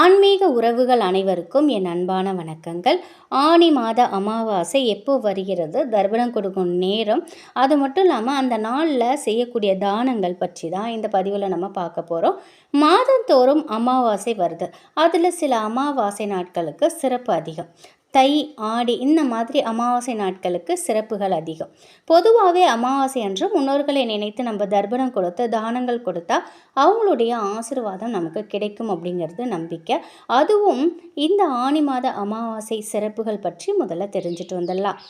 ஆன்மீக உறவுகள் அனைவருக்கும் என் அன்பான வணக்கங்கள். ஆனி மாத அமாவாசை எப்போ வருகிறது, தர்ப்பணம் கொடுக்கும் நேரம், அது மட்டும் இல்லாமல் அந்த நாளில் செய்யக்கூடிய தானங்கள் பற்றி தான் இந்த பதிவில் நம்ம பார்க்க போகிறோம். மாதந்தோறும் அமாவாசை வருது. அதில் சில அமாவாசை நாட்களுக்கு சிறப்பு அதிகம். தை, ஆடி இந்த மாதிரி அமாவாசை நாட்களுக்கு சிறப்புகள் அதிகம். பொதுவாகவே அமாவாசை அன்று முன்னோர்களை நினைத்து நம்ம தர்ப்பணம் கொடுத்து தானங்கள் கொடுத்தா அவங்களுடைய ஆசீர்வாதம் நமக்கு கிடைக்கும் அப்படிங்கிறது நம்பிக்கை. அதுவும் இந்த ஆனி மாத அமாவாசை சிறப்புகள் பற்றி முதல்ல தெரிஞ்சுட்டு வந்துடலாம்.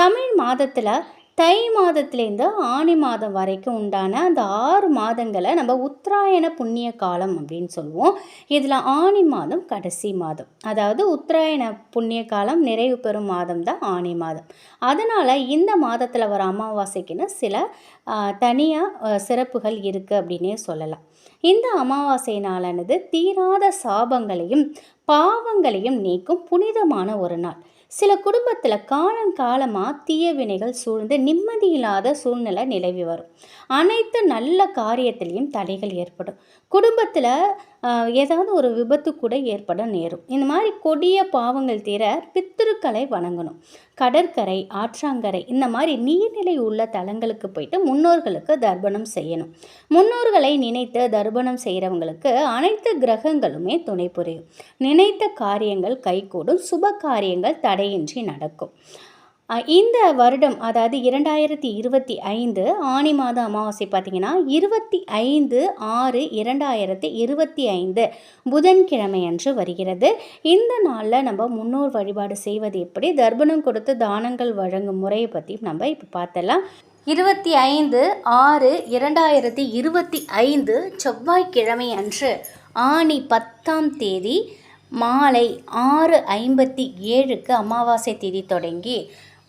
தமிழ் மாதத்தில் தை மாதத்துலேருந்து ஆனி மாதம் வரைக்கும் உண்டான அந்த 6 மாதங்களை நம்ம உத்தராயண புண்ணிய காலம் அப்படின்னு சொல்லுவோம். இதில் ஆனி மாதம் கடைசி மாதம், அதாவது உத்தராயண புண்ணிய காலம் நிறைவு பெறும் மாதம் தான் ஆனி மாதம். அதனால் இந்த மாதத்தில் வர அமாவாசைக்குன்னு சில தனியாக சிறப்புகள் இருக்குது அப்படின்னே சொல்லலாம். இந்த அமாவாசை நாளானது தீராத சாபங்களையும் பாவங்களையும் நீக்கும் புனிதமான ஒரு நாள். சில குடும்பத்தில் காலங்காலமாக தீய வினைகள் சூழ்ந்து நிம்மதியில்லாத சூழ்நிலை நிலவி வரும். அனைத்து நல்ல காரியத்திலையும் தடைகள் ஏற்படும். குடும்பத்தில் ஏதாவது ஒரு விபத்து கூட ஏற்பட நேரும். இந்த மாதிரி கொடிய பாவங்கள் தீர பித்திருக்களை வணங்கணும். கடற்கரை, ஆற்றாங்கரை இந்த மாதிரி நீர்நிலை உள்ள தலங்களுக்கு போயிட்டு முன்னோர்களுக்கு தர்ப்பணம் செய்யணும். முன்னோர்களை நினைத்து தர்ப்பணம் செய்கிறவங்களுக்கு அனைத்து கிரகங்களுமே துணை புரியும். நினைத்த காரியங்கள் கைகூடும், சுப காரியங்கள் தடையின்றி நடக்கும். இந்த வருடம், அதாவது 2025 ஆனி மாத அமாவாசை பார்த்திங்கன்னா 25/6/2025 புதன்கிழமை அன்று வருகிறது. இந்த நாளில் நம்ம முன்னோர் வழிபாடு செய்வது எப்படி, தர்ப்பணம் கொடுத்து தானங்கள் வழங்கும் முறையை பற்றி நம்ம இப்போ பார்த்தலாம். 25/6/2025 செவ்வாய்க்கிழமை அன்று ஆனி 10ஆம் தேதி மாலை 6:57க்கு அமாவாசை தேதி தொடங்கி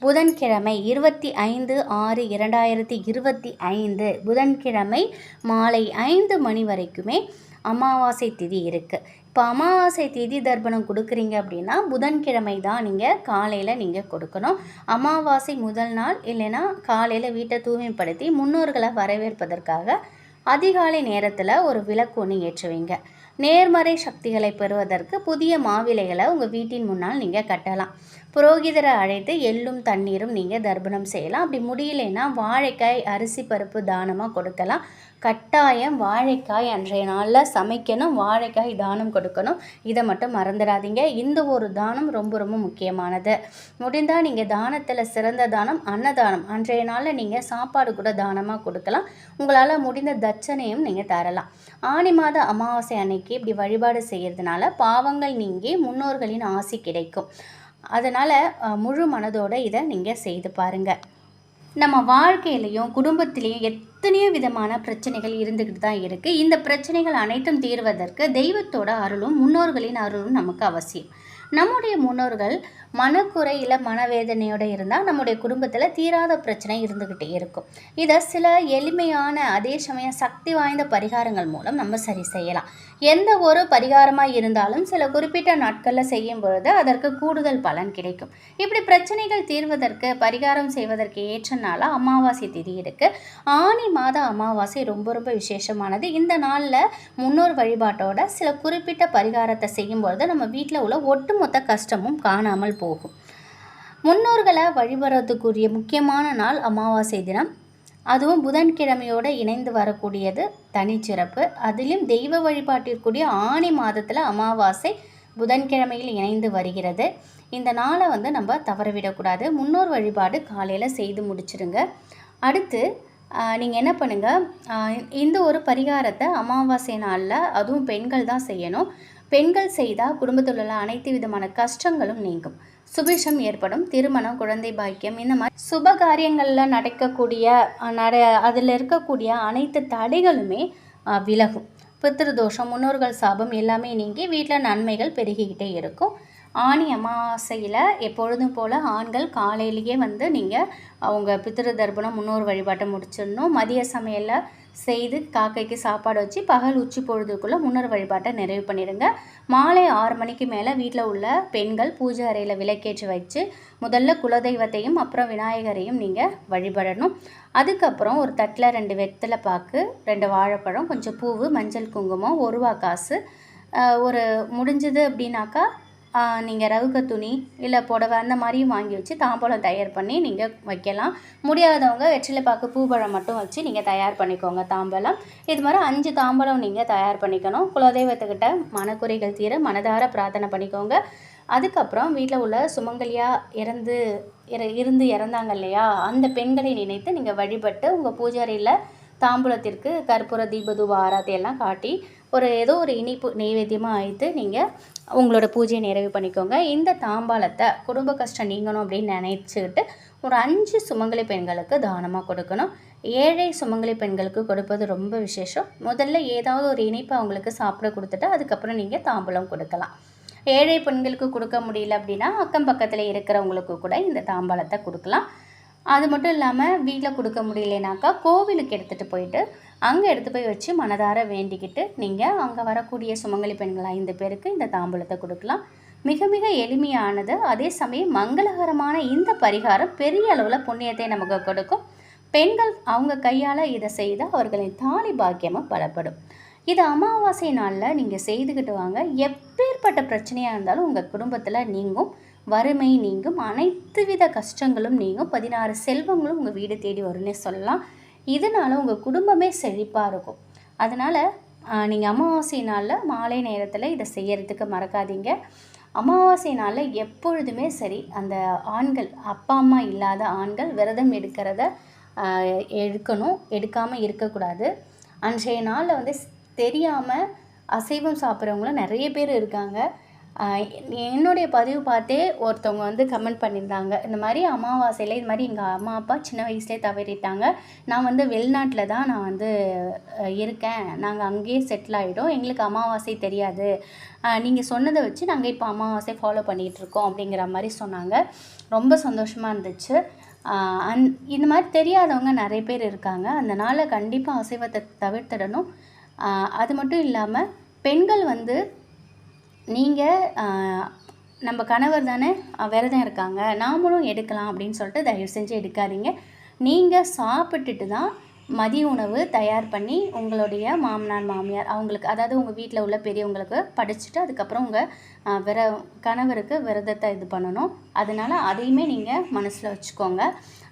புதன்கிழமை 25/6/2025 புதன்கிழமை மாலை 5 மணி வரைக்குமே அமாவாசை திதி இருக்குது. இப்போ அமாவாசை திதி தர்ப்பணம் கொடுக்குறீங்க அப்படின்னா புதன்கிழமை தான் நீங்கள் காலையில் கொடுக்கணும். அமாவாசை முதல் நாள் இல்லைன்னா காலையில் வீட்டை தூய்மைப்படுத்தி முன்னோர்களை வரவேற்பதற்காக அதிகாலை நேரத்தில் ஒரு விளக்கு ஒன்று ஏற்றுவீங்க. நேர்மறை சக்திகளை பெறுவதற்கு புதிய மாவிலைகளை உங்கள் வீட்டின் முன்னால் நீங்கள் கட்டலாம். புரோகிதரை அழைத்து எள்ளும் தண்ணீரும் நீங்கள் தர்ப்பணம் செய்யலாம். அப்படி முடியலைன்னா வாழைக்காய், அரிசி பருப்பு தானமாக கொடுக்கலாம். கட்டாயம் வாழைக்காய் அன்றைய நாளில் சமைக்கணும், வாழைக்காய் தானம் கொடுக்கணும். இதை மட்டும் மறந்துடாதீங்க. இந்த ஒரு தானம் ரொம்ப ரொம்ப முக்கியமானது. முடிந்தால் நீங்கள் தானத்தில் சிறந்த தானம் அன்னதானம். அன்றைய நாளில் நீங்கள் சாப்பாடு கூட தானமாக கொடுக்கலாம். உங்களால் முடிந்த தட்சணையும் நீங்கள் தரலாம். ஆனி மாத அமாவாசை அன்னைக்கு இப்படி வழிபாடு செய்கிறதுனால பாவங்கள் நீங்கி முன்னோர்களின் ஆசி கிடைக்கும். அதனால் முழு மனதோடு இதை நீங்கள் செய்து பாருங்கள். நம்ம வாழ்க்கையிலையும் குடும்பத்திலையும் எத்தனையோ விதமான பிரச்சனைகள் இருந்துக்கிட்டு தான் இருக்குது. இந்த பிரச்சனைகள் அனைத்தும் தீர்வதற்கு தெய்வத்தோட அருளும் முன்னோர்களின் அருளும் நமக்கு அவசியம். நம்முடைய முன்னோர்கள் மனக்குறை இல்லை மனவேதனையோடு இருந்தால் நம்முடைய குடும்பத்தில் தீராத பிரச்சனை இருந்துக்கிட்டே இருக்கும். இதை சில எளிமையான அதே சமயம் சக்தி வாய்ந்த பரிகாரங்கள் மூலம் நம்ம சரி செய்யலாம். எந்த ஒரு பரிகாரமாக இருந்தாலும் சில குறிப்பிட்ட நாட்களில் செய்யும் பொழுது அதற்கு கூடுதல் பலன் கிடைக்கும். இப்படி பிரச்சனைகள் தீர்வதற்கு பரிகாரம் செய்வதற்கு ஏற்ற நாளாக அமாவாசை திதி இருக்குது. ஆனி மாத அமாவாசை ரொம்ப ரொம்ப விசேஷமானது. இந்த நாளில் முன்னோர் வழிபாட்டோட சில குறிப்பிட்ட பரிகாரத்தை செய்யும் பொழுது நம்ம வீட்டில் உள்ள ஒட்டுமொத்த கஷ்டமும் காணாமல் போகும். முன்னோர்களை வழிபடுறதுக்குரிய முக்கியமான நாள் அமாவாசை தினம். அதுவும் புதன்கிழமையோடு இணைந்து வரக்கூடியது தனிச்சிறப்பு. அதிலும் தெய்வ வழிபாட்டிற்குரிய ஆனி மாதத்தில் அமாவாசை புதன்கிழமையில் இணைந்து வருகிறது. இந்த நாளை நம்ம தவறவிடக்கூடாது. முன்னோர் வழிபாடு காலையில் செய்து முடிச்சிடுங்க. அடுத்து நீங்கள் என்ன பண்ணுங்கள், இந்த ஒரு பரிகாரத்தை அமாவாசை நாளில் அதுவும் பெண்கள் தான் செய்யணும். பெண்கள் செய்தால் குடும்பத்தில் உள்ள அனைத்து விதமான கஷ்டங்களும் நீங்கும், சுபிஷம் ஏற்படும், திருமணம், குழந்தை பாக்கியம் இந்த மாதிரி சுப காரியங்களில் நடக்கக்கூடிய அதில் இருக்கக்கூடிய அனைத்து தடைகளுமே விலகும். பித்ருதோஷம், முன்னோர்கள் சாபம் எல்லாமே நீங்கி வீட்டில் நன்மைகள் பெருகிக்கிட்டே இருக்கும். ஆனி அமாவாசையில் எப்பொழுதும் போல் ஆண்கள் காலையிலேயே நீங்கள் அவங்க பித்திரு தர்ப்பணம் முன்னோர் வழிபாட்டை முடிச்சிடணும். மதிய சமையலில் செய்து காக்கைக்கு சாப்பாடு வச்சு பகல் உச்சி பொழுதுக்குள்ளே முன்னோர் வழிபாட்டை நிறைவு பண்ணிடுங்க. மாலை 6 மணிக்கு மேலே வீட்டில் உள்ள பெண்கள் பூஜை அறையில் விளக்கேற்றி வச்சு முதல்ல குலதெய்வத்தையும் அப்புறம் விநாயகரையும் நீங்கள் வழிபடணும். அதுக்கப்புறம் ஒரு தட்டில் 2 வெத்தலை பாக்கு, 2 வாழைப்பழம், கொஞ்சம் பூவு, மஞ்சள் குங்குமம், 1 ரூபா காசு, ஒரு முடிஞ்சது அப்படின்னாக்கா நீங்கள் ரவுக்க துணி இல்லை புடவை அந்த மாதிரியும் வாங்கி வச்சு தாம்பூலம் தயார் பண்ணி நீங்கள் வைக்கலாம். முடியாதவங்க வெற்றிலை பாக்கு பூப்பழம் மட்டும் வச்சு நீங்கள் தயார் பண்ணிக்கோங்க தாம்பூலம். இது மாதிரி 5 தாம்பூலம் நீங்கள் தயார் பண்ணிக்கணும். குலதெய்வத்துக்கிட்ட மனக்குறைகள் தீர மனதார பிரார்த்தனை பண்ணிக்கோங்க. அதுக்கப்புறம் வீட்டில் உள்ள சுமங்கலியாக இருந்து இறந்தாங்க இல்லையா, அந்த பெண்களை நினைத்து நீங்கள் வழிபட்டு உங்கள் பூஜாரியில் தாம்பூலத்திற்கு கற்பூர தீபதூப ஆராத்தி எல்லாம் காட்டி ஏதோ ஒரு இனிப்பு நெய்வேத்தியமாக ஆயிட்டு நீங்கள் உங்களோட பூஜையை நிறைவு பண்ணிக்கோங்க. இந்த தாம்பாளத்தை குடும்ப கஷ்டம் நீங்கணும் அப்படின்னு நினைச்சிக்கிட்டு ஒரு 5 சுமங்கலி பெண்களுக்கு தானமாக கொடுக்கணும். ஏழை சுமங்கலி பெண்களுக்கு கொடுப்பது ரொம்ப விசேஷம். முதல்ல ஏதாவது ஒரு இனிப்பு அவங்களுக்கு சாப்பிட கொடுத்துட்டு அதுக்கப்புறம் நீங்கள் தாம்பூலம் கொடுக்கலாம். ஏழை பெண்களுக்கு கொடுக்க முடியல அப்படின்னா அக்கம் பக்கத்தில் இருக்கிறவங்களுக்கு கூட இந்த தாம்பாளத்தை கொடுக்கலாம். அது மட்டும் இல்லாமல் வீட்டில் கொடுக்க முடியலனாக்கா கோவிலுக்கு எடுத்துகிட்டு போயிட்டு அங்கே எடுத்து போய் வச்சு மனதார வேண்டிக்கிட்டு நீங்கள் அங்கே வரக்கூடிய சுமங்கலி பெண்கள் 5 பேருக்கு இந்த தாம்பூலத்தை கொடுக்கலாம். மிக மிக எளிமையானது, அதே சமயம் மங்களகரமான இந்த பரிகாரம் பெரிய அளவில் புண்ணியத்தை நமக்கு கொடுக்கும். பெண்கள் அவங்க கையால் இதை செய்தால் அவர்களின் தாலி பாக்கியமும் பலப்படும். இது அமாவாசை நாளில் நீங்கள் செய்துக்கிட்டு வாங்க. எப்பேற்பட்ட பிரச்சனையாக இருந்தாலும் உங்கள் குடும்பத்தில் நீங்கும், வறுமை நீங்கும், அனைத்து வித கஷ்டங்களும் நீங்கும், 16 செல்வங்களும் உங்கள் வீடு தேடி வரும்னே சொல்லலாம். இதனால் உங்கள் குடும்பமே செழிப்பாக இருக்கும். அதனால் நீங்கள் அமாவாசை நாளில் மாலை நேரத்தில் இதை செய்யறதுக்கு மறக்காதீங்க. அமாவாசை நாளில் எப்பொழுதுமே சரி, அந்த ஆண்கள், அப்பா அம்மா இல்லாத ஆண்கள் விரதம் எடுக்காமல் இருக்கக்கூடாது. அன்றைய நாளில் வந்து தெரியாமல் அசைவம் சாப்பிட்றவங்களும் நிறைய பேர் இருக்காங்க. என்னுடைய பதிவு பார்த்தே ஒருத்தவங்க வந்து கமெண்ட் பண்ணியிருந்தாங்க, இந்த மாதிரி அமாவாசையில் இது மாதிரி எங்கள் அம்மா அப்பா சின்ன வயசுலேயே தவறிட்டாங்க, நான் வந்து வெளிநாட்டில் தான் நான் வந்து இருக்கேன், நாங்கள் அங்கேயே செட்டில் ஆகிடும், எங்களுக்கு அமாவாசை தெரியாது, நீங்கள் சொன்னதை வச்சு நாங்கள் இப்போ அமாவாசை ஃபாலோ பண்ணிகிட்ருக்கோம் அப்படிங்கிற மாதிரி சொன்னாங்க. ரொம்ப சந்தோஷமாக இருந்துச்சு. இந்த மாதிரி தெரியாதவங்க நிறைய பேர் இருக்காங்க. அதனால் கண்டிப்பாக அசைவத்தை தவிர்த்திடணும். அது மட்டும் இல்லாமல் பெண்கள் வந்து நீங்கள் நம்ம கணவர் தானே விரதம் இருக்காங்க, நாமளும் எடுக்கலாம் அப்படின்னு சொல்லிட்டு தயவு செஞ்சு எடுக்காதீங்க. நீங்கள் சாப்பிட்டுட்டு தான் மதிய உணவு தயார் பண்ணி உங்களுடைய மாமனார் மாமியார் அவங்களுக்கு, அதாவது உங்கள் வீட்டில் உள்ள பெரியவங்களுக்கு படிச்சுட்டு அதுக்கப்புறம் உங்கள் கணவருக்கு விரதத்தை இது பண்ணணும். அதனால் அதையுமே நீங்கள் மனசில் வச்சுக்கோங்க.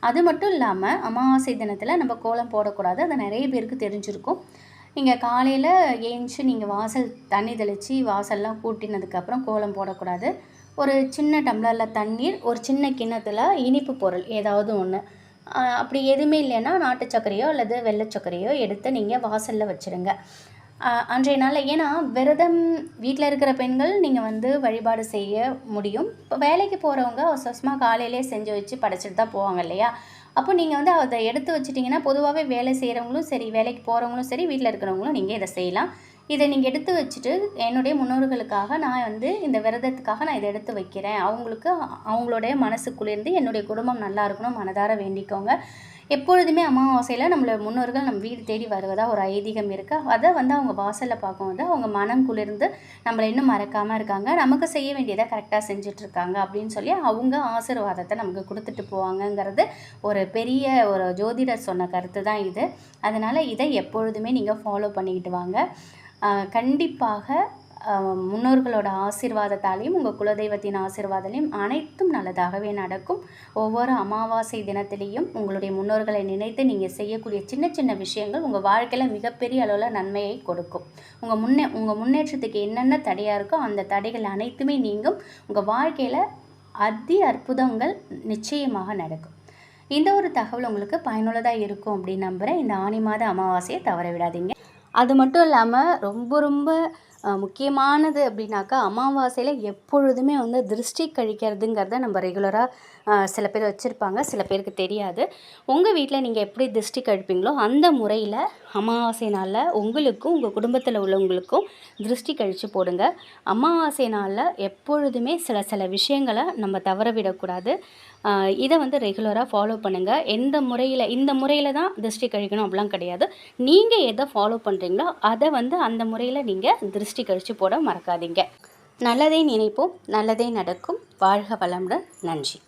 அது மட்டும் இல்லாமல் அமாவாசை தினத்தில் நம்ம கோலம் போடக்கூடாது. அது நிறைய பேருக்கு தெரிஞ்சிருக்கும். நீங்கள் காலையில் ஏஞ்சி நீங்கள் வாசல் தண்ணி தெளித்து வாசல்லாம் கூட்டினதுக்கப்புறம் கோலம் போடக்கூடாது. ஒரு சின்ன டம்ளரில் தண்ணீர், ஒரு சின்ன கிண்ணத்தில் இனிப்பு பொருள் ஏதாவது ஒன்று, அப்படி எதுவுமே இல்லைன்னா நாட்டு சர்க்கரையோ அல்லது வெள்ளை சர்க்கரையோ எடுத்து நீங்கள் வாசலில் வச்சுருங்க அன்றைய நாளில். ஏன்னா விரதம் வீட்டில் இருக்கிற பெண்கள் நீங்கள் வந்து வழிபாடு செய்ய முடியும். இப்போ வேலைக்கு போகிறவங்க அவசரமாக காலையிலே செஞ்சு வச்சு படைச்சிட்டு தான் போவாங்க இல்லையா. அப்போ நீங்கள் வந்து அதை எடுத்து வச்சிட்டிங்கன்னா பொதுவாகவே வேலை செய்கிறவங்களும் சரி, வேலைக்கு போகிறவங்களும் சரி, வீட்டில் இருக்கிறவங்களும் நீங்கள் இதை செய்யலாம். இதை நீங்கள் எடுத்து வச்சுட்டு, என்னுடைய முன்னோர்களுக்காக நான் வந்து இந்த விரதத்துக்காக நான் இதை எடுத்து வைக்கிறேன், அவங்களுடைய மனசு குளிர்ந்து என்னுடைய குடும்பம் நல்லா இருக்கணும் மனதார வேண்டிக்கோங்க. எப்பொழுதுமே அமாவாசையில் நம்மளோட முன்னோர்கள் நம்ம வீடு தேடி வருவதாக ஒரு ஐதீகம் இருக்குது. அதை வந்து அவங்க வாசலில் பார்க்கும்போது அவங்க மனம் குளிர்ந்து நம்மளை இன்னும் மறக்காமல் இருக்காங்க, நமக்கு செய்ய வேண்டியதை கரெக்டாக செஞ்சிட்ருக்காங்க அப்படின்னு சொல்லி அவங்க ஆசீர்வாதத்தை நமக்கு கொடுத்துட்டு போவாங்கங்கிறது ஒரு பெரிய ஒரு ஜோதிடர் சொன்ன கருத்து தான் இது. அதனால் இதை எப்பொழுதுமே நீங்கள் ஃபாலோ பண்ணிக்கிட்டு வாங்க. கண்டிப்பாக முன்னோர்களோட ஆசீர்வாதத்தாலையும் உங்கள் குலதெய்வத்தின் ஆசீர்வாதத்தையும் அனைத்தும் நல்லதாகவே நடக்கும். ஒவ்வொரு அமாவாசை தினத்திலையும் உங்களுடைய முன்னோர்களை நினைத்து நீங்கள் செய்யக்கூடிய சின்ன சின்ன விஷயங்கள் உங்கள் வாழ்க்கையில் மிகப்பெரிய அளவில் நன்மையை கொடுக்கும். உங்கள் முன்னேற்றத்துக்கு என்னென்ன தடையாக இருக்கோ அந்த தடைகள் அனைத்துமே நீங்கும். உங்கள் வாழ்க்கையில் அற்புதங்கள் நிச்சயமாக நடக்கும். இந்த ஒரு தகவல் உங்களுக்கு பயனுள்ளதாக இருக்கும் அப்படின்னு நம்புகிறேன். இந்த ஆனி மாத அமாவாசையை தவற விடாதீங்க. அது மட்டும் இல்லாமல் ரொம்ப முக்கியமானது அப்படின்னாக்கா, அமாவாசையில் எப்பொழுதுமே வந்து திருஷ்டி கழிக்கிறதுங்கிறத நம்ம ரெகுலராக சில பேர் வச்சுருப்பாங்க, சில பேருக்கு தெரியாது. உங்கள் வீட்டில் நீங்கள் எப்படி திருஷ்டி கழிப்பீங்களோ அந்த முறையில் அமாவாசை நாளில் உங்களுக்கும் உங்கள் குடும்பத்தில் உள்ளவங்களுக்கும் திருஷ்டி கழித்து போடுங்க. அமாவாசை நாளில் எப்பொழுதுமே சில விஷயங்களை நம்ம தவற விடக்கூடாது. இதை வந்து ரெகுலராக ஃபாலோ பண்ணுங்கள். இந்த முறையில் தான் திருஷ்டி கழிக்கணும் அப்படிலாம் கிடையாது. நீங்கள் எதை ஃபாலோ பண்ணுறீங்களோ அதை வந்து அந்த முறையில் நீங்கள் திருஷ்டி கழித்து போட மறக்காதீங்க. நல்லதே நினைப்போம், நல்லதே நடக்கும். வாழ்க வளமுடன். நன்றி.